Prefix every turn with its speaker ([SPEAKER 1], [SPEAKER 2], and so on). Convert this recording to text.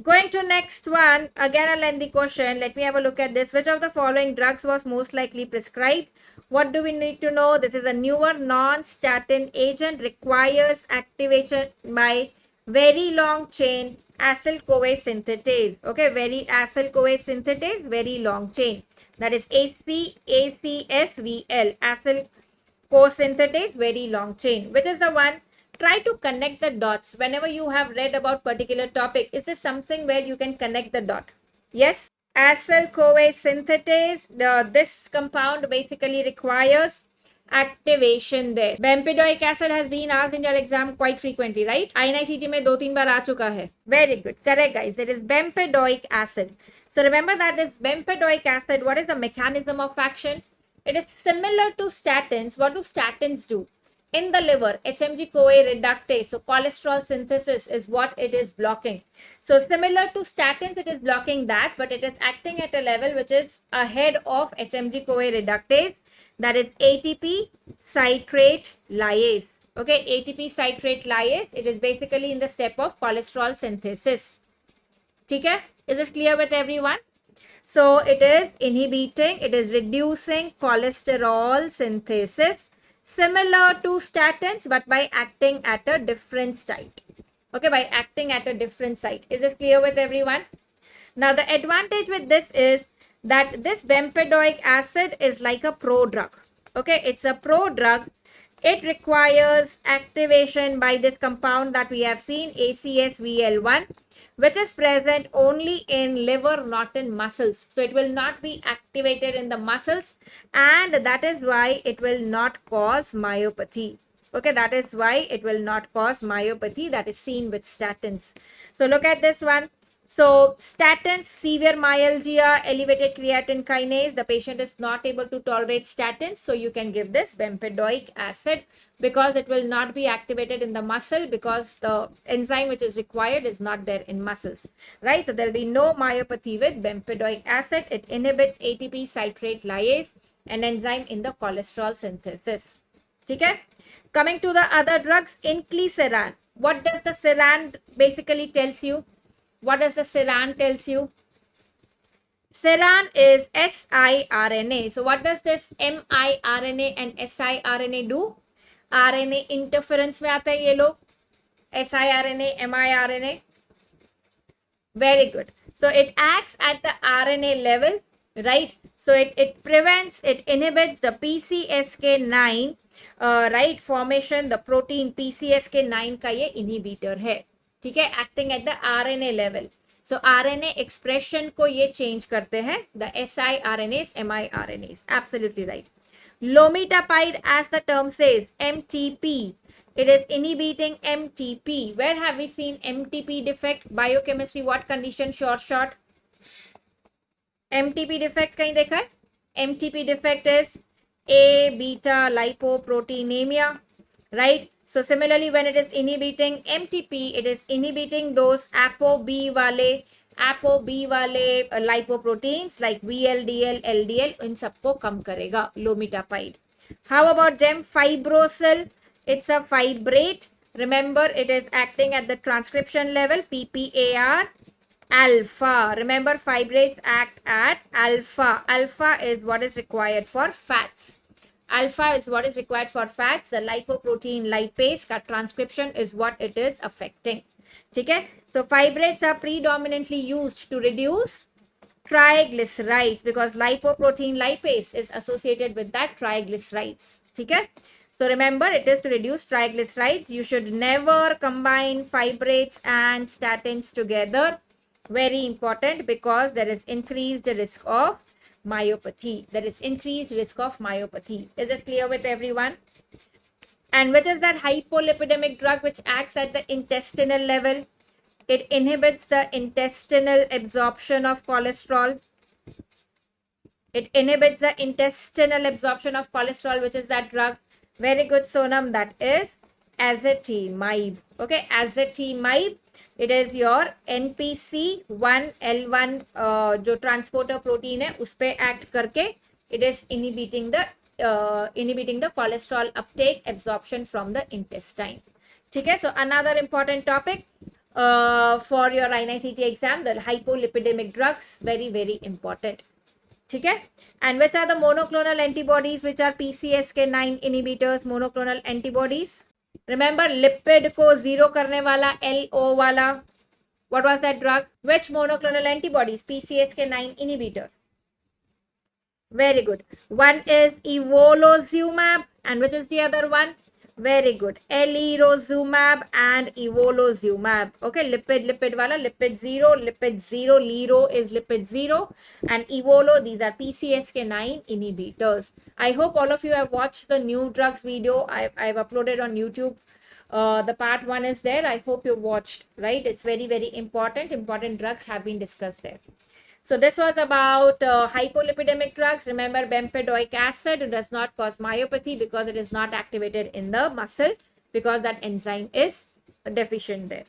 [SPEAKER 1] Going to next one, again a lengthy question. Let me have a look at this. Which of the following drugs was most likely prescribed? What do we need to know? This is a newer non-statin agent, requires activation by very long chain acyl-CoA synthetase. Okay, very acyl-CoA synthetase, very long chain. That is ACSVL, acyl co-synthetase, very long chain. Which is the one? Try to connect the dots whenever you have read about particular topic. Is this something where you can connect the dot? Yes, acyl CoA synthetase. This compound basically requires activation there. Bempedoic acid has been asked in your exam quite frequently, right? INICET में 2-3 बार आ चुका है. Very good, correct guys. It is bempedoic acid. So remember that this bempedoic acid, what is the mechanism of action? It is similar to statins. What do statins do? In the liver, HMG CoA reductase, so cholesterol synthesis is what it is blocking. So similar to statins, it is blocking that, but it is acting at a level which is ahead of HMG CoA reductase, that is ATP citrate lyase. Okay, ATP citrate lyase, it is basically in the step of cholesterol synthesis. Okay, is this clear with everyone? So it is inhibiting, it is reducing cholesterol synthesis, similar to statins, but by acting at a different site. Okay, by acting at a different site. Is this clear with everyone? Now, the advantage with this is that this bempedoic acid is like a prodrug. Okay, it's a prodrug. It requires activation by this compound that we have seen, ACSVL1, which is present only in liver, not in muscles. So it will not be activated in the muscles, and that is why it will not cause myopathy. Okay, that is why it will not cause myopathy that is seen with statins. So look at this one. So statins, severe myalgia, elevated creatine kinase. The patient is not able to tolerate statins. So you can give this bempedoic acid because it will not be activated in the muscle because the enzyme which is required is not there in muscles. Right? So there will be no myopathy with bempedoic acid. It inhibits ATP citrate lyase, an enzyme in the cholesterol synthesis. Okay? Coming to the other drugs, inclisiran. What does the seran basically tells you? What does the seran tells you? Seran is siRNA. So what does this miRNA and siRNA do? RNA interference में आता है ये लोग. siRNA, miRNA. Very good. So it acts at the RNA level, right? So it prevents, it inhibits the PCSK9, right, formation. The protein PCSK9 का ये inhibitor है. ठीक है, acting at the RNA level. So RNA expression को ये change करते हैं, the siRNAs, miRNAs. Absolutely right. Lomitapide, as the term says, MTP. It is inhibiting MTP. Where have we seen MTP defect? Biochemistry, what condition? Short. MTP defect कहीं देखा है? MTP defect is A beta lipoproteinemia, right? So similarly, when it is inhibiting MTP, it is inhibiting those ApoB wale lipoproteins like VLDL, LDL. इन सबको कम करेगा lomitapide. How about gemfibrocil? It's a fibrate. Remember, it is acting at the transcription level, PPAR alpha. Remember, fibrates act at alpha. Alpha is what is required for fats. Alpha is what is required for fats. The lipoprotein lipase का transcription is what it is affecting. ठीक है? So fibrates are predominantly used to reduce triglycerides because lipoprotein lipase is associated with that triglycerides. ठीक है? So remember, it is to reduce triglycerides. You should never combine fibrates and statins together. Very important because there is increased risk of myopathy. There is increased risk of myopathy. Is this clear with everyone? And which is that hypolipidemic drug which acts at the intestinal level? It inhibits the intestinal absorption of cholesterol. It inhibits the intestinal absorption of cholesterol, which is that drug. Very good, Sonam. That is ezetimibe. Okay, ezetimibe. It is your NPC1L1 जो transporter protein है उस पे act करके it is inhibiting the cholesterol uptake absorption from the intestine. ठीक है. So another important topic, for your NICT exam, the hypolipidemic drugs, very, very important. Okay? And which are the monoclonal antibodies which are PCSK9 inhibitors, monoclonal antibodies? Remember lipid ko zero karne wala, LO wala. What was that drug? Which monoclonal antibodies? PCSK9 inhibitor. Very good. One is evolocumab, and which is the other one? Very good. Elirozumab and evolocumab. Okay, lipid wala, lipid zero, liro is lipid zero, and evolo, these are PCSK9 inhibitors. I hope all of you have watched the new drugs video I've uploaded on YouTube. The part 1 is there. I hope you watched, right? It's very, very important. Important drugs have been discussed there. So this was about hypolipidemic drugs. Remember, bempedoic acid does not cause myopathy because it is not activated in the muscle, because that enzyme is deficient there.